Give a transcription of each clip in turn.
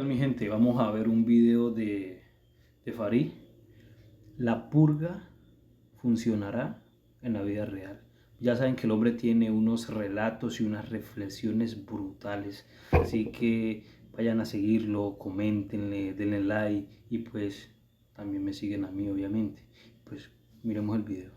Mi gente, vamos a ver un video de Farid. La purga funcionará en la vida real. Ya saben que el hombre tiene unos relatos y unas reflexiones brutales. Así que vayan a seguirlo, coméntenle, denle like y pues también me siguen a mí, obviamente. Pues miremos el video.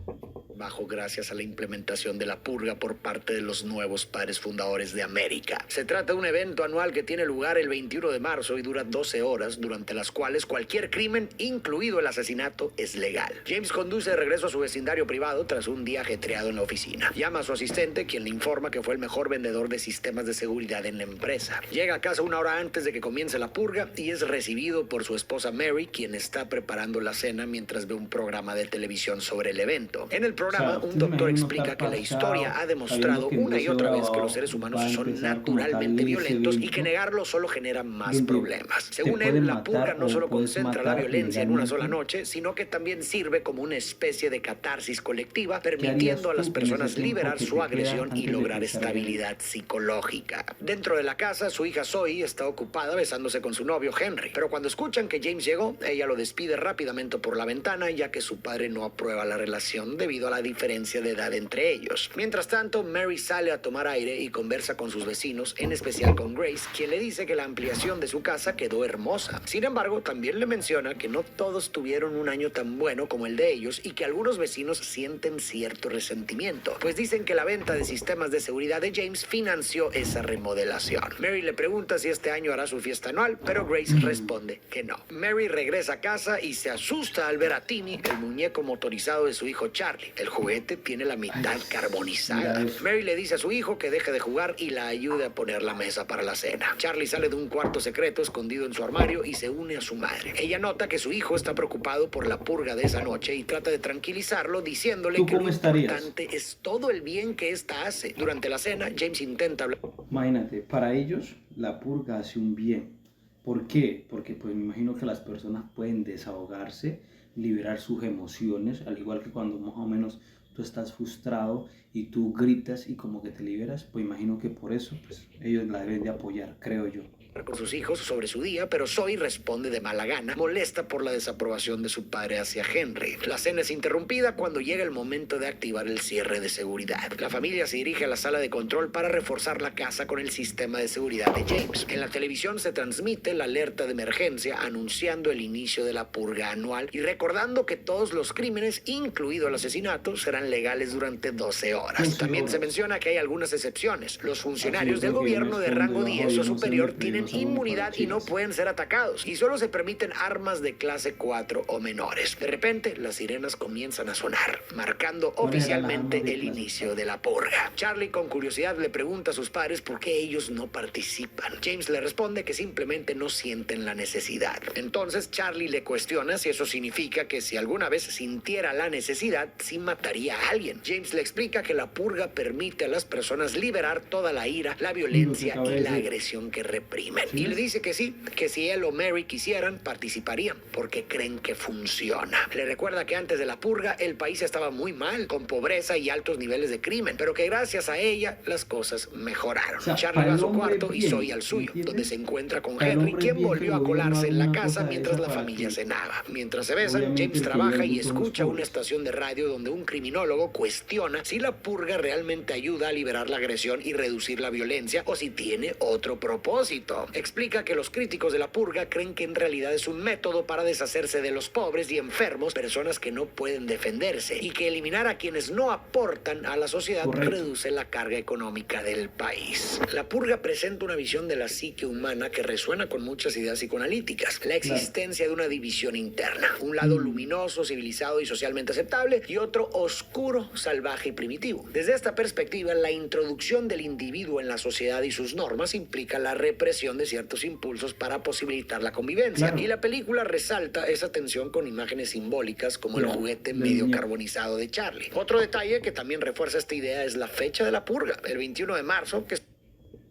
Bajo gracias a la implementación de la purga por parte de los nuevos padres fundadores de América. Se trata de un evento anual que tiene lugar el 21 de marzo y dura 12 horas, durante las cuales cualquier crimen, incluido el asesinato, es legal. James conduce de regreso a su vecindario privado tras un día ajetreado en la oficina. Llama a su asistente, quien le informa que fue el mejor vendedor de sistemas de seguridad en la empresa. Llega a casa una hora antes de que comience la purga y es recibido por su esposa Mary, quien está preparando la cena mientras ve un programa de televisión sobre el evento. En el programa, un doctor explica que la historia ha demostrado una y otra vez que los seres humanos son naturalmente violentos y que negarlo solo genera más problemas. Según él, la purga no solo concentra la violencia en una sola noche, sino que también sirve como una especie de catarsis colectiva, permitiendo a las personas liberar su agresión y lograr estabilidad psicológica. Dentro de la casa, su hija Zoe está ocupada besándose con su novio Henry, pero cuando escuchan que James llegó, ella lo despide rápidamente por la ventana, ya que su padre no aprueba la relación debido a la diferencia de edad entre ellos. Mientras tanto, Mary sale a tomar aire y conversa con sus vecinos, en especial con Grace, quien le dice que la ampliación de su casa quedó hermosa. Sin embargo, también le menciona que no todos tuvieron un año tan bueno como el de ellos y que algunos vecinos sienten cierto resentimiento, pues dicen que la venta de sistemas de seguridad de James financió esa remodelación. Mary le pregunta si este año hará su fiesta anual, pero Grace responde que no. Mary regresa a casa y se asusta al ver a Timmy, el muñeco motorizado de su hijo Charlie. El juguete tiene la mitad carbonizada. Mary le dice a su hijo que deje de jugar y la ayude a poner la mesa para la cena. Charlie sale de un cuarto secreto escondido en su armario y se une a su madre. Ella nota que su hijo está preocupado por la purga de esa noche y trata de tranquilizarlo diciéndole que lo importante es todo el bien que ésta hace. Durante la cena, James intenta hablar. Imagínate, para ellos la purga hace un bien. ¿Por qué? Porque pues me imagino que las personas pueden desahogarse, liberar sus emociones, al igual que cuando más o menos tú estás frustrado y tú gritas y como que te liberas, pues imagino que por eso pues ellos la deben de apoyar, creo yo. Con sus hijos sobre su día, pero Zoe responde de mala gana, molesta por la desaprobación de su padre hacia Henry. La cena es interrumpida cuando llega el momento de activar el cierre de seguridad. La familia se dirige a la sala de control para reforzar la casa con el sistema de seguridad de James. En la televisión se transmite la alerta de emergencia anunciando el inicio de la purga anual y recordando que todos los crímenes, incluido el asesinato, serán legales durante 12 horas. También se menciona que hay algunas excepciones. Los funcionarios del gobierno de rango 10 o superior tienen inmunidad y no pueden ser atacados, y solo se permiten armas de clase 4 o menores. De repente, las sirenas comienzan a sonar, marcando oficialmente el inicio de la purga. Charlie, con curiosidad, le pregunta a sus padres por qué ellos no participan. James le responde que simplemente no sienten la necesidad. Entonces, Charlie le cuestiona si eso significa que si alguna vez sintiera la necesidad, sí mataría a alguien. James le explica que la purga permite a las personas liberar toda la ira, la violencia y la agresión que reprimen. Y le dice que sí, que si él o Mary quisieran, participarían, porque creen que funciona. Le recuerda que antes de la purga, el país estaba muy mal, con pobreza y altos niveles de crimen, pero que gracias a ella, las cosas mejoraron. Charlie va a su cuarto y Zoe al suyo, donde se encuentra con Henry, quien volvió a colarse en la casa mientras la familia cenaba. Mientras se besan, James trabaja y escucha una estación de radio donde un criminólogo cuestiona si la purga realmente ayuda a liberar la agresión y reducir la violencia o si tiene otro propósito. Explica que los críticos de la purga creen que en realidad es un método para deshacerse de los pobres y enfermos, personas que no pueden defenderse, y que eliminar a quienes no aportan a la sociedad reduce la carga económica del país. La purga presenta una visión de la psique humana que resuena con muchas ideas psicoanalíticas. La existencia de una división interna, un lado luminoso, civilizado y socialmente aceptable, y otro oscuro, salvaje y primitivo. Desde esta perspectiva, la introducción del individuo en la sociedad y sus normas implica la represión de ciertos impulsos para posibilitar la convivencia. Y la película resalta esa tensión con imágenes simbólicas como el juguete medio carbonizado de Charlie. Otro detalle que también refuerza esta idea es la fecha de la purga, el 21 de marzo, que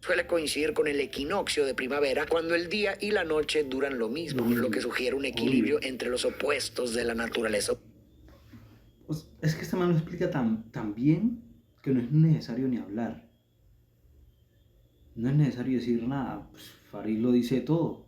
suele coincidir con el equinoccio de primavera, cuando el día y la noche duran lo mismo, lo que sugiere un equilibrio entre los opuestos de la naturaleza. Pues es que este man lo explica tan bien que no es necesario ni hablar. No es necesario decir nada, pues Farid lo dice todo.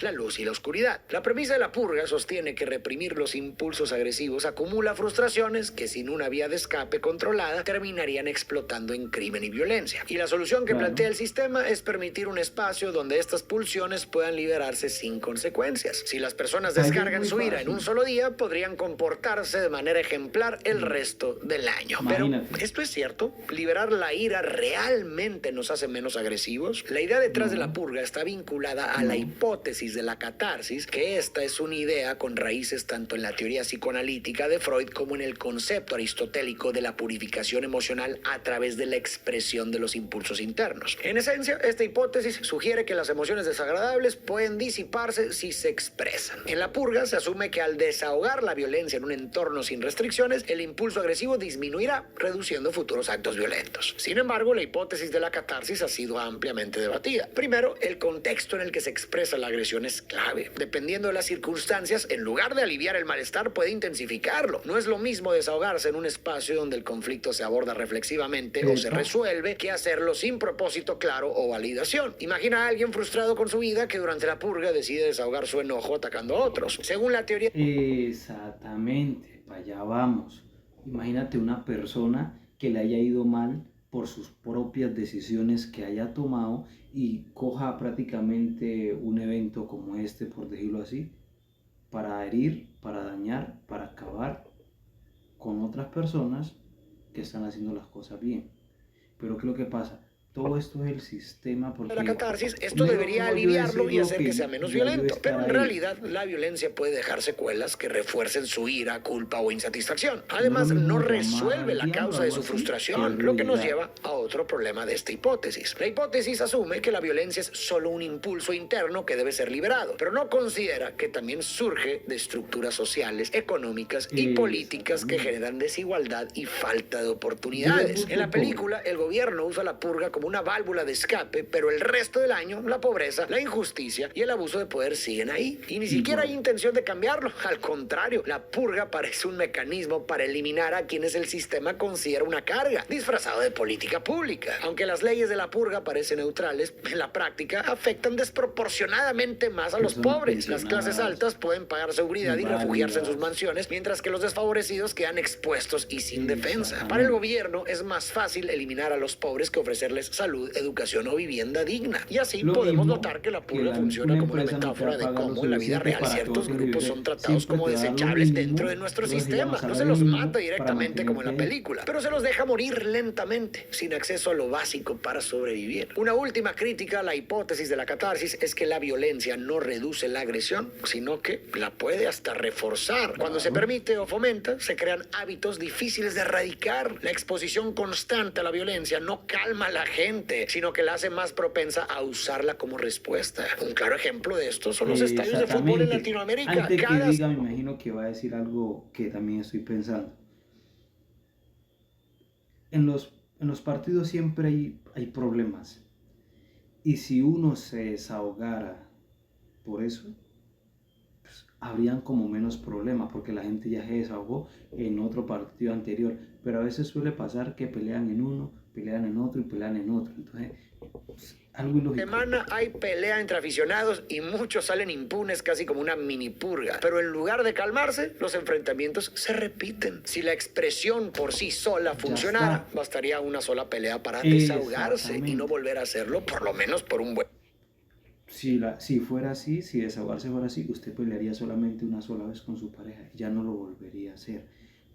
la luz y la oscuridad. La premisa de la purga sostiene que reprimir los impulsos agresivos acumula frustraciones que sin una vía de escape controlada terminarían explotando en crimen y violencia. Y la solución que plantea el sistema es permitir un espacio donde estas pulsiones puedan liberarse sin consecuencias. Si las personas descargan su ira en un solo día, podrían comportarse de manera ejemplar el resto del año. Pero, ¿esto es cierto? ¿Liberar la ira realmente nos hace menos agresivos? La idea detrás de la purga está vinculada a la hipótesis de la catarsis, que esta es una idea con raíces tanto en la teoría psicoanalítica de Freud como en el concepto aristotélico de la purificación emocional a través de la expresión de los impulsos internos. En esencia, esta hipótesis sugiere que las emociones desagradables pueden disiparse si se expresan. En la purga se asume que al desahogar la violencia en un entorno sin restricciones, el impulso agresivo disminuirá, reduciendo futuros actos violentos. Sin embargo, la hipótesis de la catarsis ha sido ampliamente debatida. Primero, el contexto en el que se expresa la agresión es clave. Dependiendo de las circunstancias, en lugar de aliviar el malestar, puede intensificarlo. No es lo mismo desahogarse en un espacio donde el conflicto se aborda reflexivamente o se resuelve que hacerlo sin propósito claro o validación. Imagina a alguien frustrado con su vida que durante la purga decide desahogar su enojo atacando a otros. Según la teoría... Exactamente, para allá vamos. Imagínate una persona que le haya ido mal por sus propias decisiones que haya tomado y coja prácticamente un evento como este, por decirlo así, para herir, para dañar, para acabar con otras personas que están haciendo las cosas bien. Pero ¿qué es lo que pasa? Todo esto es el sistema porque... La catarsis, esto debería aliviarlo y hacer que sea menos violento. Pero en realidad la violencia puede dejar secuelas que refuercen su ira, culpa o insatisfacción. Además, no resuelve la causa de su frustración, lo que nos lleva a otro problema de esta hipótesis. La hipótesis asume que la violencia es solo un impulso interno que debe ser liberado, pero no considera que también surge de estructuras sociales, económicas y políticas que generan desigualdad y falta de oportunidades. En la película, el gobierno usa la purga como una válvula de escape, pero el resto del año la pobreza, la injusticia y el abuso de poder siguen ahí. Y ni siquiera hay intención de cambiarlo. Al contrario, la purga parece un mecanismo para eliminar a quienes el sistema considera una carga, disfrazado de política pública. Aunque las leyes de la purga parecen neutrales, en la práctica afectan desproporcionadamente más a los pobres. Las clases altas pueden pagar seguridad y refugiarse en sus mansiones, mientras que los desfavorecidos quedan expuestos y sin defensa. Para el gobierno es más fácil eliminar a los pobres que ofrecerles salud, educación o vivienda digna. Y así podemos notar que la purga funciona como una metáfora de cómo en la vida real ciertos grupos son tratados como desechables dentro de nuestro sistema. No se los mata directamente como en la película, pero se los deja morir lentamente, sin acceso a lo básico para sobrevivir. Una última crítica a la hipótesis de la catarsis es que la violencia no reduce la agresión, sino que la puede hasta reforzar. Cuando se permite o fomenta, se crean hábitos difíciles de erradicar. La exposición constante a la violencia no calma a la gente, sino que la hace más propensa a usarla como respuesta. Un claro ejemplo de esto son los estadios de fútbol en Latinoamérica. Antes que diga, me imagino que va a decir algo que también estoy pensando. En los partidos siempre hay problemas. Y si uno se desahogara por eso, pues, habrían como menos problemas, porque la gente ya se desahogó en otro partido anterior. Pero a veces suele pasar que pelean en uno, pelean en otro y pelean en otro. Entonces, pues, algo ilógico. Semana hay pelea entre aficionados y muchos salen impunes, casi como una mini purga. Pero en lugar de calmarse, los enfrentamientos se repiten. Si la expresión por sí sola funcionara, bastaría una sola pelea para desahogarse y no volver a hacerlo, por lo menos por un buen... Si fuera así, si desahogarse fuera así, usted pelearía solamente una sola vez con su pareja, ya no lo volvería a hacer.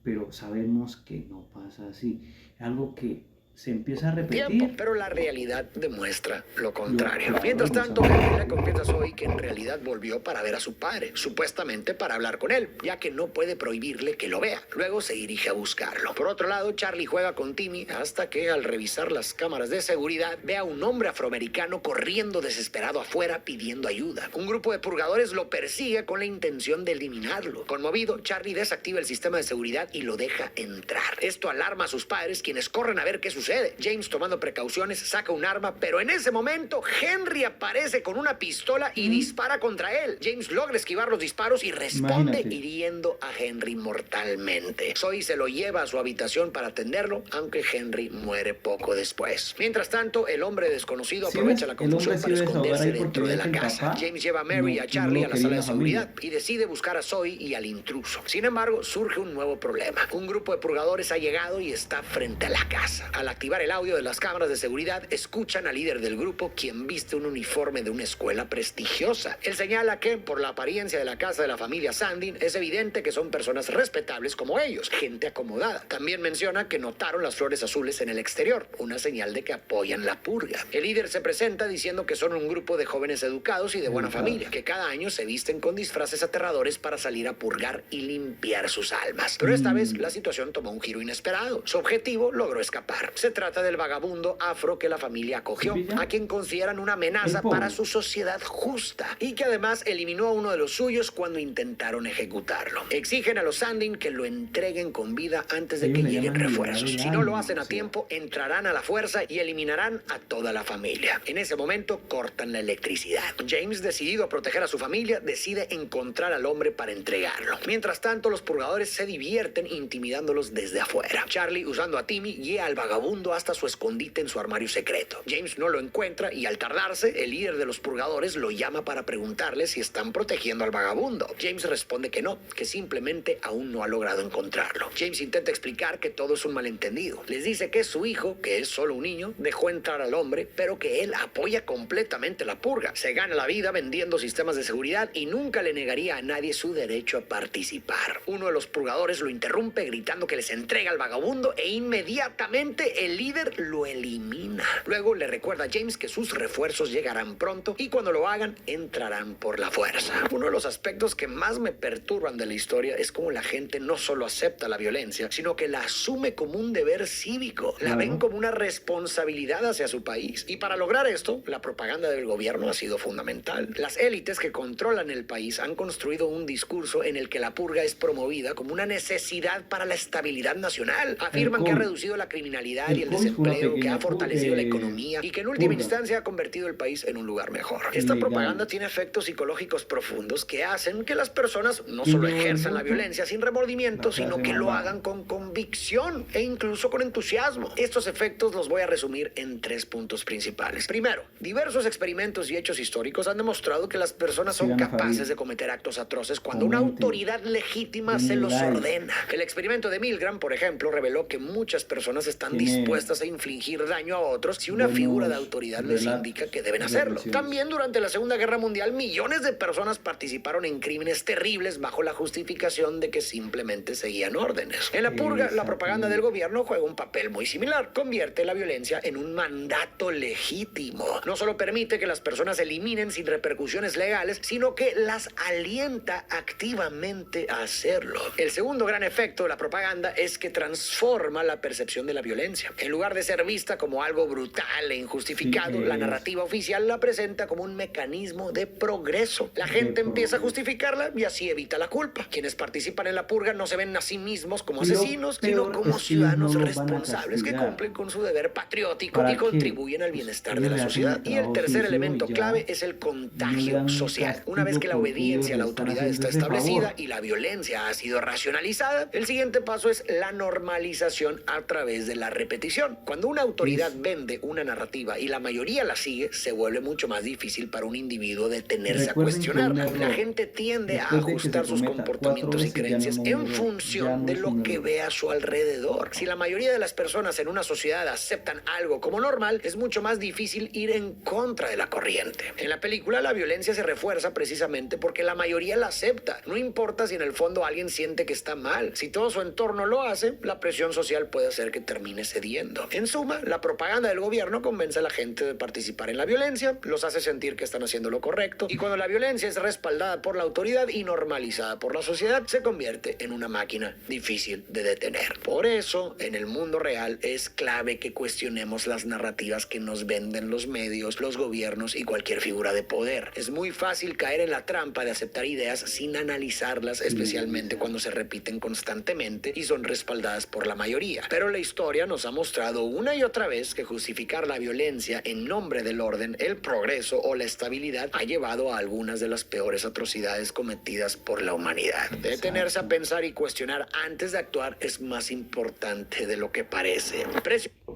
Pero sabemos que no pasa así. Es algo que se empieza a repetir. Pero la realidad demuestra lo contrario. Mientras tanto, Henry le confiesa a Zoe que en realidad volvió para ver a su padre, supuestamente para hablar con él, ya que no puede prohibirle que lo vea. Luego se dirige a buscarlo. Por otro lado, Charlie juega con Timmy hasta que, al revisar las cámaras de seguridad, ve a un hombre afroamericano corriendo desesperado afuera pidiendo ayuda. Un grupo de purgadores lo persigue con la intención de eliminarlo. Conmovido, Charlie desactiva el sistema de seguridad y lo deja entrar. Esto alarma a sus padres, quienes corren a ver qué sucede sucede. James, tomando precauciones, saca un arma, pero en ese momento Henry aparece con una pistola y dispara contra él. James logra esquivar los disparos y responde hiriendo a Henry mortalmente. Zoe se lo lleva a su habitación para atenderlo, aunque Henry muere poco después. Mientras tanto, el hombre desconocido aprovecha la confusión para esconderse dentro de la casa. James lleva a Mary y a Charlie a la sala de seguridad y decide buscar a Zoe y al intruso. Sin embargo, surge un nuevo problema. Un grupo de purgadores ha llegado y está frente a la casa. Al activar el audio de las cámaras de seguridad, escuchan al líder del grupo, quien viste un uniforme de una escuela prestigiosa. Él señala que, por la apariencia de la casa de la familia Sandin, es evidente que son personas respetables como ellos, gente acomodada. También menciona que notaron las flores azules en el exterior, una señal de que apoyan la purga. El líder se presenta diciendo que son un grupo de jóvenes educados y de buena familia, que cada año se visten con disfraces aterradores para salir a purgar y limpiar sus almas. Pero esta vez la situación tomó un giro inesperado. Su objetivo logró escapar. Se trata del vagabundo afro que la familia acogió, a quien consideran una amenaza para su sociedad justa, y que además eliminó a uno de los suyos cuando intentaron ejecutarlo. Exigen a los Sandin que lo entreguen con vida antes de que lleguen refuerzos. Si no lo hacen a tiempo, entrarán a la fuerza y eliminarán a toda la familia. En ese momento cortan la electricidad. James, decidido a proteger a su familia, decide encontrar al hombre para entregarlo. Mientras tanto, los purgadores se divierten intimidándolos desde afuera. Charlie, usando a Timmy, guía al vagabundo hasta su escondite en su armario secreto. James no lo encuentra y, al tardarse, el líder de los purgadores lo llama para preguntarle si están protegiendo al vagabundo. James responde que no, que simplemente aún no ha logrado encontrarlo. James intenta explicar que todo es un malentendido. Les dice que su hijo, que es solo un niño, dejó entrar al hombre, pero que él apoya completamente la purga. Se gana la vida vendiendo sistemas de seguridad y nunca le negaría a nadie su derecho a participar. Uno de los purgadores lo interrumpe gritando que les entrega al vagabundo e inmediatamente el líder lo elimina. Luego le recuerda a James que sus refuerzos llegarán pronto y cuando lo hagan entrarán por la fuerza. Uno de los aspectos que más me perturban de la historia es cómo la gente no solo acepta la violencia, sino que la asume como un deber cívico. La ven como una responsabilidad hacia su país. Y para lograr esto, la propaganda del gobierno ha sido fundamental. Las élites que controlan el país han construido un discurso en el que la purga es promovida como una necesidad para la estabilidad nacional. Afirman que ha reducido la criminalidad y el desempleo, que ha fortalecido la economía y que en última instancia ha convertido el país en un lugar mejor. Esta propaganda tiene efectos psicológicos profundos que hacen que las personas no solo ejerzan la violencia sin remordimiento, sino que lo hagan con convicción e incluso con entusiasmo. Estos efectos los voy a resumir en 3 puntos principales. Primero, diversos experimentos y hechos históricos han demostrado que las personas son capaces de cometer actos atroces cuando una autoridad legítima se los ordena. El experimento de Milgram, por ejemplo, reveló que muchas personas están dispuestas a infligir daño a otros si una figura de autoridad les indica que deben hacerlo. También durante la Segunda Guerra Mundial, millones de personas participaron en crímenes terribles bajo la justificación de que simplemente seguían órdenes. En la purga, la propaganda del gobierno juega un papel muy similar. Convierte la violencia en un mandato legítimo. No solo permite que las personas eliminen sin repercusiones legales, sino que las alienta activamente a hacerlo. El segundo gran efecto de la propaganda es que transforma la percepción de la violencia. En lugar de ser vista como algo brutal e injustificado, la narrativa oficial la presenta como un mecanismo de progreso. La gente empieza a justificarla y así evita la culpa. Quienes participan en la purga no se ven a sí mismos como asesinos, sino como ciudadanos responsables que cumplen con su deber patriótico y contribuyen al bienestar de la sociedad. Y el tercer elemento clave es el contagio social. Una vez que la obediencia a la autoridad está establecida y la violencia ha sido racionalizada, el siguiente paso es la normalización a través de la repetición. Cuando una autoridad vende una narrativa y la mayoría la sigue, se vuelve mucho más difícil para un individuo detenerse a cuestionarla. La gente tiende a ajustar sus comportamientos y creencias en función de lo que ve a su alrededor. Si la mayoría de las personas en una sociedad aceptan algo como normal, es mucho más difícil ir en contra de la corriente. En la película, la violencia se refuerza precisamente porque la mayoría la acepta. No importa si en el fondo alguien siente que está mal. Si todo su entorno lo hace, la presión social puede hacer que termine cediendo. En suma, la propaganda del gobierno convence a la gente de participar en la violencia, los hace sentir que están haciendo lo correcto, y cuando la violencia es respaldada por la autoridad y normalizada por la sociedad, se convierte en una máquina difícil de detener. Por eso, en el mundo real es clave que cuestionemos las narrativas que nos venden los medios, los gobiernos y cualquier figura de poder. Es muy fácil caer en la trampa de aceptar ideas sin analizarlas, especialmente cuando se repiten constantemente y son respaldadas por la mayoría. Pero la historia nos ha mostrado una y otra vez que justificar la violencia en nombre del orden, el progreso o la estabilidad ha llevado a algunas de las peores atrocidades cometidas por la humanidad. Detenerse a pensar y cuestionar antes de actuar es más importante de lo que parece.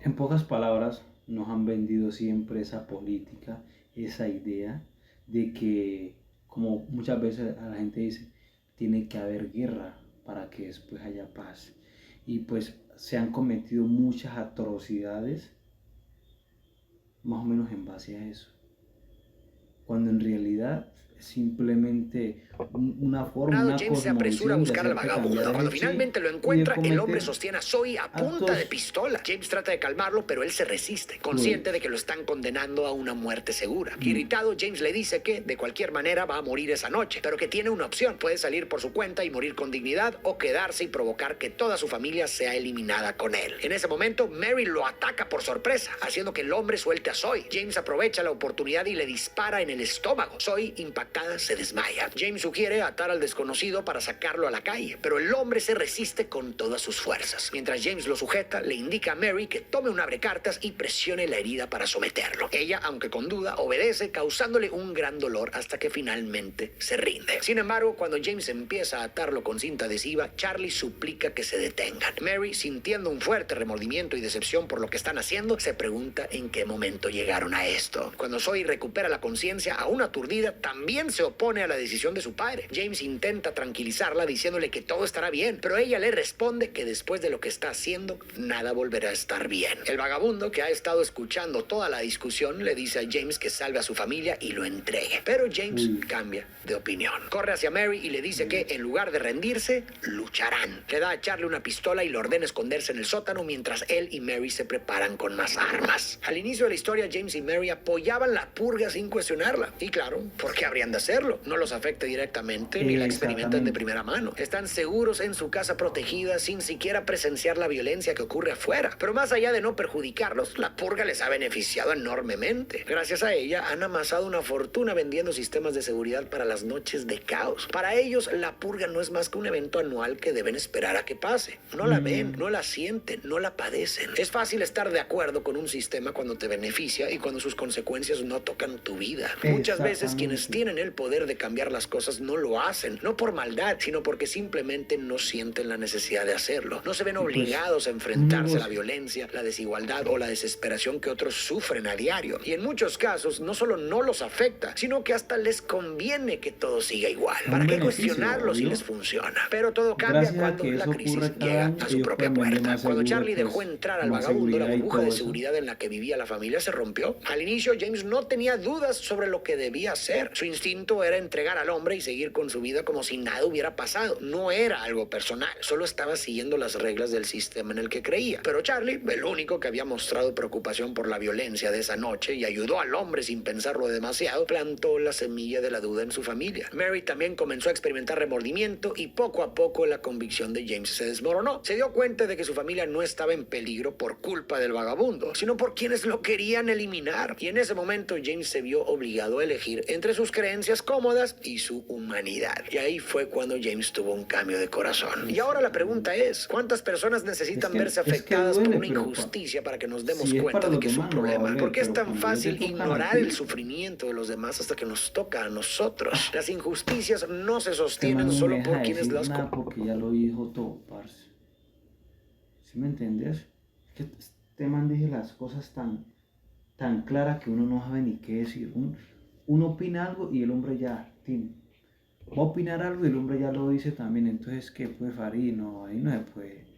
En pocas palabras, nos han vendido siempre esa política, esa idea de que, como muchas veces a la gente dice, tiene que haber guerra para que después haya paz. Y pues se han cometido muchas atrocidades más o menos en base a eso, cuando en realidad es simplemente una forma, una James se apresura a buscar al vagabundo. Cuando finalmente lo encuentra, el hombre sostiene a Zoe a punta de pistola. James trata de calmarlo, pero él se resiste, consciente de que lo están condenando a una muerte segura. Irritado, James le dice que, de cualquier manera, va a morir esa noche, pero que tiene una opción. Puede salir por su cuenta y morir con dignidad, o quedarse y provocar que toda su familia sea eliminada con él. En ese momento, Mary lo ataca por sorpresa, haciendo que el hombre suelte a Zoe. James aprovecha la oportunidad y le dispara en el estómago. Zoe, impactada, se desmaya. James sugiere atar al desconocido para sacarlo a la calle, pero el hombre se resiste con todas sus fuerzas. Mientras James lo sujeta, le indica a Mary que tome un abrecartas y presione la herida para someterlo. Ella, aunque con duda, obedece, causándole un gran dolor hasta que finalmente se rinde. Sin embargo, cuando James empieza a atarlo con cinta adhesiva, Charlie suplica que se detengan. Mary, sintiendo un fuerte remordimiento y decepción por lo que están haciendo, se pregunta en qué momento llegaron a esto. Cuando Zoe recupera la conciencia, aún aturdida, también se opone a la decisión de su padre. James intenta tranquilizarla diciéndole que todo estará bien, pero ella le responde que después de lo que está haciendo, nada volverá a estar bien. El vagabundo, que ha estado escuchando toda la discusión, le dice a James que salve a su familia y lo entregue. Pero James cambia de opinión. Corre hacia Mary y le dice que, en lugar de rendirse, lucharán. Le da a Charlie una pistola y le ordena esconderse en el sótano mientras él y Mary se preparan con más armas. Al inicio de la historia, James y Mary apoyaban la purga sin cuestionarla. Y claro, ¿por qué habrían de hacerlo? No los afecta directamente ni la experimentan de primera mano. Están seguros en su casa protegida sin siquiera presenciar la violencia que ocurre afuera. Pero más allá de no perjudicarlos, la purga les ha beneficiado enormemente. Gracias a ella han amasado una fortuna vendiendo sistemas de seguridad para las noches de caos. Para ellos, la purga no es más que un evento anual que deben esperar a que pase. No la ven, no la sienten, no la padecen. Es fácil estar de acuerdo con un sistema cuando te beneficia y cuando sus consecuencias no tocan tu vida. Muchas veces quienes tienen el poder de cambiar las cosas no lo hacen, no por maldad, sino porque simplemente no sienten la necesidad de hacerlo. No se ven obligados a enfrentarse a la violencia, la desigualdad o la desesperación que otros sufren a diario. Y en muchos casos no solo no los afecta, sino que hasta les conviene que todo siga igual. ¿Para qué cuestionarlo si les funciona? Pero todo cambia cuando la crisis llega a su propia puerta. Cuando Charlie dejó entrar al vagabundo, la burbuja de seguridad en la que vivía la familia se rompió. Al inicio, James no tenía dudas sobre lo que debía hacer. Su instinto era entregar al hombre y seguir con su vida como si nada hubiera pasado. No era algo personal, solo estaba siguiendo las reglas del sistema en el que creía. Pero Charlie, el único que había mostrado preocupación por la violencia de esa noche y ayudó al hombre sin pensarlo demasiado, plantó la semilla de la duda en su familia. Mary también comenzó a experimentar remordimiento y poco a poco la convicción de James se desmoronó. Se dio cuenta de que su familia no estaba en peligro por culpa del vagabundo, sino por quienes lo querían eliminar. Y en ese momento James se vio obligado a elegir entre sus creencias cómodas y su humanidad. Y ahí fue cuando James tuvo un cambio de corazón. Y ahora la pregunta es, ¿cuántas personas necesitan verse afectadas por una injusticia para que nos demos cuenta de que es un problema? ¿Por qué es tan fácil ignorar el sufrimiento de los demás hasta que nos toca a nosotros? Las injusticias no se sostienen solo por quienes las... Porque ya lo dijo todo, parce. ¿Sí me entiendes? Es que este man dice las cosas tan claras que uno no sabe ni qué decir. Uno opina algo y el hombre ya va a opinar algo y el hombre ya lo dice también. Entonces, ¿qué puede Farid? No, ahí no se puede.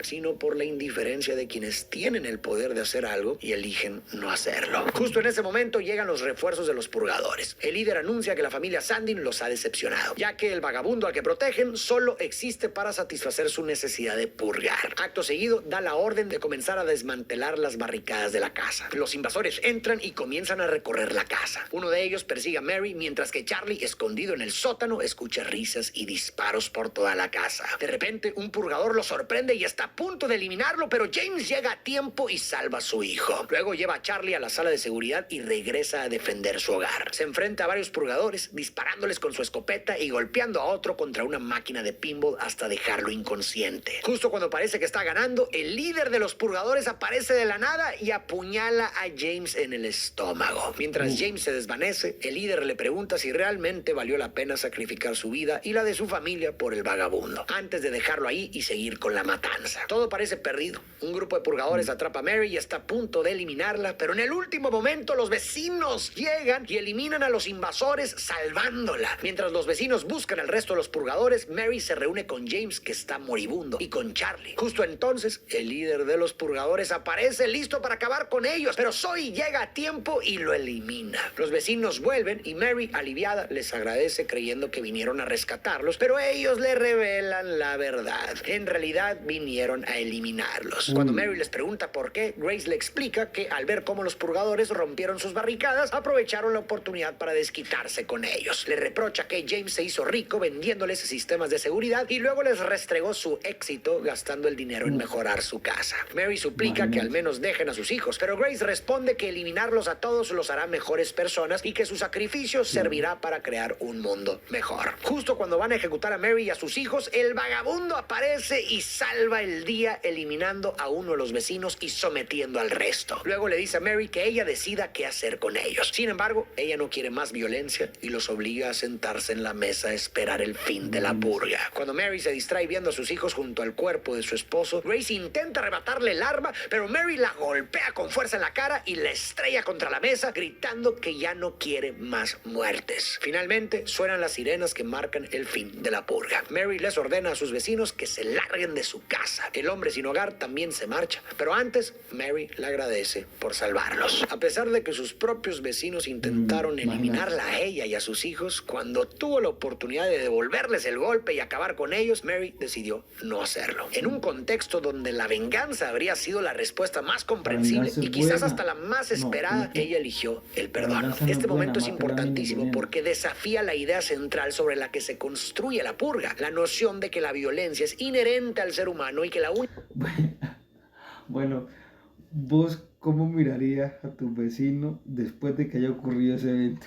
Sino por la indiferencia de quienes tienen el poder de hacer algo y eligen no hacerlo. Justo en ese momento llegan los refuerzos de los purgadores. El líder anuncia que la familia Sandin los ha decepcionado, ya que el vagabundo al que protegen solo existe para satisfacer su necesidad de purgar. Acto seguido, da la orden de comenzar a desmantelar las barricadas de la casa. Los invasores entran y comienzan a recorrer la casa. Uno de ellos persigue a Mary, mientras que Charlie, escondido en el sótano, escucha risas y disparos por toda la casa. De repente, un purgador lo sorprende entiende y está a punto de eliminarlo, pero James llega a tiempo y salva a su hijo. Luego lleva a Charlie a la sala de seguridad y regresa a defender su hogar. Se enfrenta a varios purgadores, disparándoles con su escopeta y golpeando a otro contra una máquina de pinball hasta dejarlo inconsciente. Justo cuando parece que está ganando, el líder de los purgadores aparece de la nada y apuñala a James en el estómago. Mientras James se desvanece, el líder le pregunta si realmente valió la pena sacrificar su vida y la de su familia por el vagabundo, antes de dejarlo ahí y seguir con la matanza. Todo parece perdido. Un grupo de purgadores atrapa a Mary y está a punto de eliminarla, pero en el último momento los vecinos llegan y eliminan a los invasores, salvándola. Mientras los vecinos buscan al resto de los purgadores, Mary se reúne con James, que está moribundo, y con Charlie. Justo entonces, el líder de los purgadores aparece listo para acabar con ellos, pero Zoe llega a tiempo y lo elimina. Los vecinos vuelven y Mary, aliviada, les agradece creyendo que vinieron a rescatarlos, pero ellos le revelan la verdad. En realidad vinieron a eliminarlos. Cuando Mary les pregunta por qué, Grace le explica que al ver cómo los purgadores rompieron sus barricadas, aprovecharon la oportunidad para desquitarse con ellos. Le reprocha que James se hizo rico vendiéndoles sistemas de seguridad y luego les restregó su éxito gastando el dinero en mejorar su casa. Mary suplica que al menos dejen a sus hijos, pero Grace responde que eliminarlos a todos los hará mejores personas y que su sacrificio servirá para crear un mundo mejor. Justo cuando van a ejecutar a Mary y a sus hijos, el vagabundo aparece y salva el día, eliminando a uno de los vecinos y sometiendo al resto. Luego le dice a Mary que ella decida qué hacer con ellos. Sin embargo, ella no quiere más violencia y los obliga a sentarse en la mesa a esperar el fin de la purga. Cuando Mary se distrae viendo a sus hijos junto al cuerpo de su esposo, Grace intenta arrebatarle el arma, pero Mary la golpea con fuerza en la cara y la estrella contra la mesa, gritando que ya no quiere más muertes. Finalmente, suenan las sirenas que marcan el fin de la purga. Mary les ordena a sus vecinos que se larguen de su casa. El hombre sin hogar también se marcha, pero antes, Mary le agradece por salvarlos. A pesar de que sus propios vecinos intentaron eliminarla a ella y a sus hijos, cuando tuvo la oportunidad de devolverles el golpe y acabar con ellos, Mary decidió no hacerlo. En un contexto donde la venganza habría sido la respuesta más comprensible y quizás hasta la más esperada, ella eligió el perdón. Este momento es importantísimo porque desafía la idea central sobre la que se construye la purga, la noción de que la violencia es inherente al ser humano y que la única... Bueno, ¿vos cómo mirarías a tu vecino después de que haya ocurrido ese evento?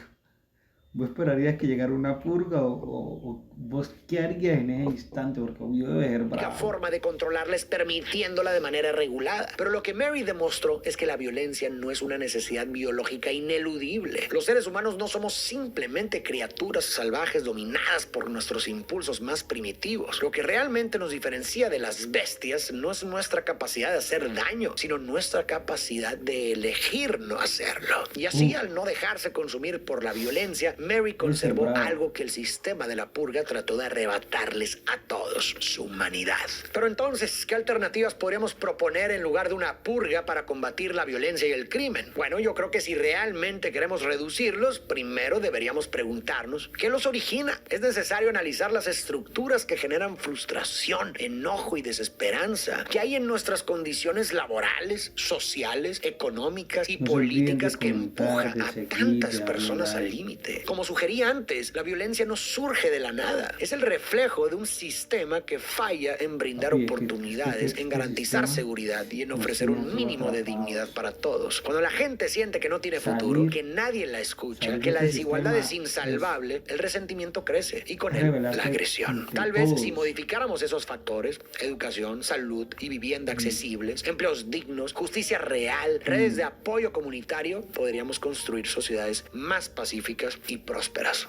¿Vos esperarías que llegara una purga o vos qué harías en ese instante? Porque yo debe ser La bravo. forma de controlarla es permitiéndola de manera regulada. Pero lo que Mary demostró es que la violencia no es una necesidad biológica ineludible. Los seres humanos no somos simplemente criaturas salvajes dominadas por nuestros impulsos más primitivos. Lo que realmente nos diferencia de las bestias no es nuestra capacidad de hacer daño, sino nuestra capacidad de elegir no hacerlo. Y así, al no dejarse consumir por la violencia, Mary conservó algo que el sistema de la purga trató de arrebatarles a todos: su humanidad. Pero entonces, ¿qué alternativas podríamos proponer en lugar de una purga para combatir la violencia y el crimen? Bueno, yo creo que si realmente queremos reducirlos, primero deberíamos preguntarnos ¿qué los origina? Es necesario analizar las estructuras que generan frustración, enojo y desesperanza que hay en nuestras condiciones laborales, sociales, económicas y políticas que empujan a tantas personas al límite. Como sugerí antes, la violencia no surge de la nada. Es el reflejo de un sistema que falla en brindar oportunidades, en garantizar seguridad y en ofrecer un mínimo de dignidad para todos. Cuando la gente siente que no tiene futuro, que nadie la escucha, que la desigualdad es insalvable, el resentimiento crece y con él la agresión. Tal vez si modificáramos esos factores, educación, salud y vivienda accesibles, empleos dignos, justicia real, redes de apoyo comunitario, podríamos construir sociedades más pacíficas y prósperas.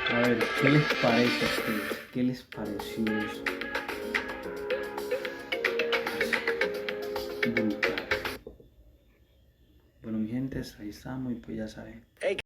A ver, ¿qué les parece a ustedes? ¿Qué les pareció eso? Brutal. Bueno, mi gente, ahí estamos y pues ya saben.